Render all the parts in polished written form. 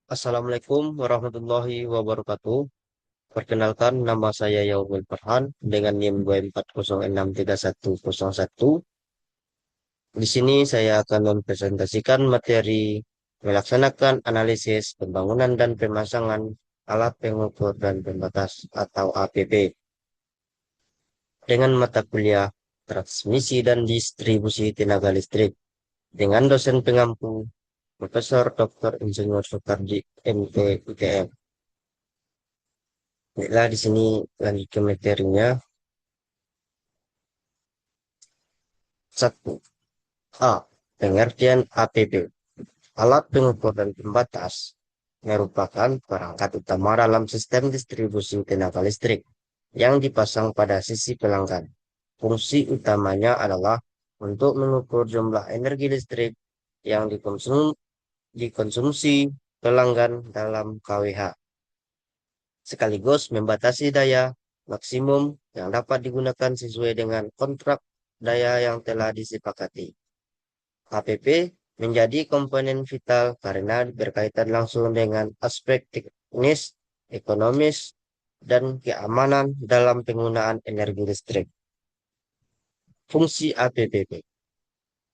Assalamualaikum warahmatullahi wabarakatuh. Perkenalkan, nama saya Yaumul Farhan dengan NIM 240631101. Di sini saya akan mempresentasikan materi melaksanakan analisis pembangunan dan pemasangan alat pengukur dan pembatas atau APP dengan mata kuliah transmisi dan distribusi tenaga listrik dengan dosen pengampu Profesor Dr. Insinyur Soekardi MT ITM. Baiklah, di sini lanjut ke materinya. Satu, A. Pengertian APB. Alat pengukur dan pembatas merupakan perangkat utama dalam sistem distribusi tenaga listrik yang dipasang pada sisi pelanggan. Fungsi utamanya adalah untuk mengukur jumlah energi listrik yang dikonsumsi pelanggan dalam KWH, sekaligus membatasi daya maksimum yang dapat digunakan sesuai dengan kontrak daya yang telah disepakati. APP menjadi komponen vital karena berkaitan langsung dengan aspek teknis, ekonomis, dan keamanan dalam penggunaan energi listrik. Fungsi APP.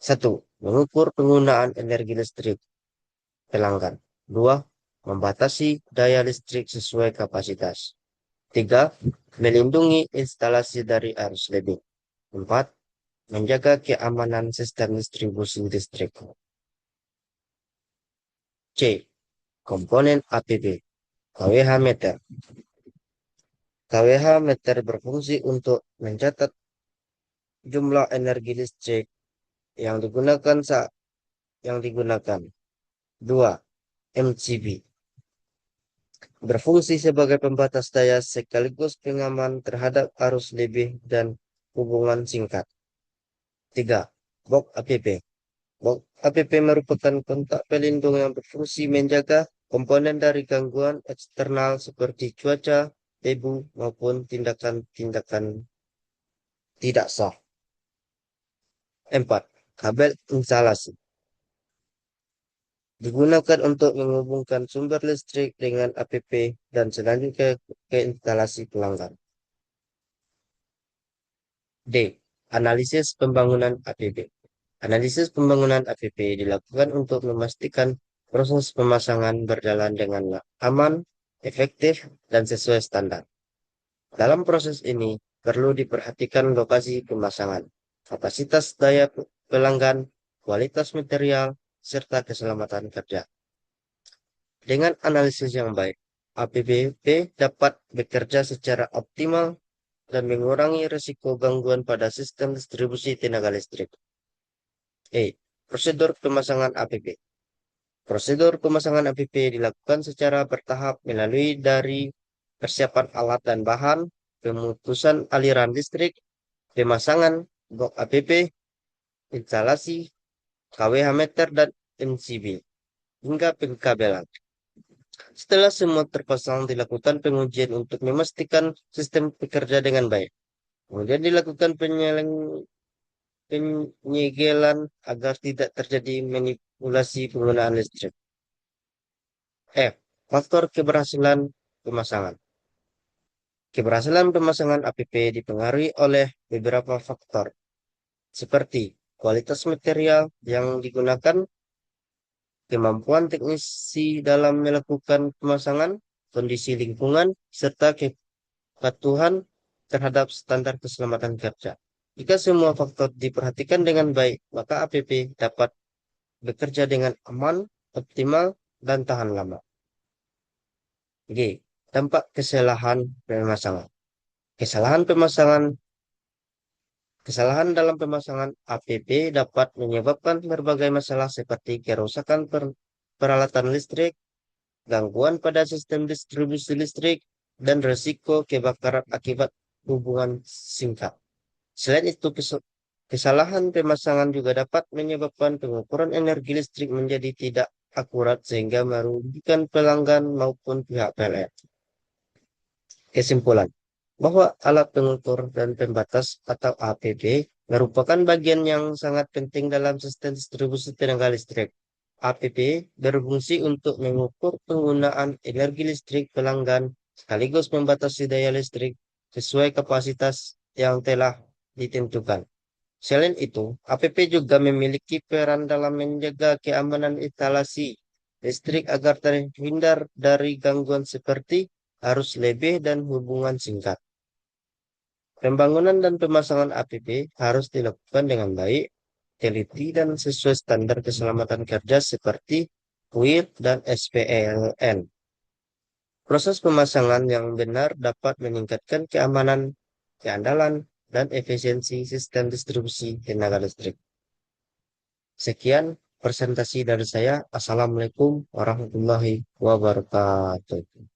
1. Mengukur penggunaan energi listrik pelanggan. 2. Membatasi daya listrik sesuai kapasitas. 3. Melindungi instalasi dari arus lebih. 4. Menjaga keamanan sistem distribusi listrik. C. Komponen APB. KWH meter. KWH meter berfungsi untuk mencatat jumlah energi listrik yang digunakan saat yang digunakan. 2. MCB. Berfungsi sebagai pembatas daya sekaligus pengaman terhadap arus lebih dan hubungan singkat. 3. Box APP. Box APP merupakan kontak pelindung yang berfungsi menjaga komponen dari gangguan eksternal seperti cuaca, debu, maupun tindakan-tindakan tidak sah. 4. Kabel instalasi. Digunakan untuk menghubungkan sumber listrik dengan APP dan selanjutnya ke instalasi pelanggan. D. Analisis pembangunan APP. Analisis pembangunan APP dilakukan untuk memastikan proses pemasangan berjalan dengan aman, efektif, dan sesuai standar. Dalam proses ini, perlu diperhatikan lokasi pemasangan, kapasitas daya pelanggan, kualitas material, serta keselamatan kerja. Dengan analisis yang baik, APBP dapat bekerja secara optimal dan mengurangi risiko gangguan pada sistem distribusi tenaga listrik. Prosedur pemasangan APP. Prosedur pemasangan APP dilakukan secara bertahap melalui dari persiapan alat dan bahan, pemutusan aliran listrik, pemasangan blok APP, instalasi, KWH meter, dan MCB, hingga pengkabelan. Setelah semua terpasang, dilakukan pengujian untuk memastikan sistem bekerja dengan baik. Kemudian dilakukan penyegelan agar tidak terjadi manipulasi penggunaan listrik. Faktor keberhasilan pemasangan. Keberhasilan pemasangan APP dipengaruhi oleh beberapa faktor, seperti kualitas material yang digunakan, kemampuan teknisi dalam melakukan pemasangan, kondisi lingkungan, serta kepatuhan terhadap standar keselamatan kerja. Jika semua faktor diperhatikan dengan baik, maka APP dapat bekerja dengan aman, optimal, dan tahan lama. G. Dampak kesalahan pemasangan. Kesalahan pemasangan Kesalahan dalam pemasangan APP dapat menyebabkan berbagai masalah seperti kerusakan peralatan listrik, gangguan pada sistem distribusi listrik, dan risiko kebakaran akibat hubungan singkat. Selain itu, kesalahan pemasangan juga dapat menyebabkan pengukuran energi listrik menjadi tidak akurat sehingga merugikan pelanggan maupun pihak PLN. Kesimpulan, bahwa alat pengukur dan pembatas atau APB merupakan bagian yang sangat penting dalam sistem distribusi tenaga listrik. APP berfungsi untuk mengukur penggunaan energi listrik pelanggan sekaligus membatasi daya listrik sesuai kapasitas yang telah ditentukan. Selain itu, APP juga memiliki peran dalam menjaga keamanan instalasi listrik agar terhindar dari gangguan seperti arus lebih dan hubungan singkat. Pembangunan dan pemasangan APP harus dilakukan dengan baik, teliti, dan sesuai standar keselamatan kerja seperti WIR dan SPLN. Proses pemasangan yang benar dapat meningkatkan keamanan, keandalan, dan efisiensi sistem distribusi tenaga listrik. Sekian presentasi dari saya. Assalamualaikum warahmatullahi wabarakatuh.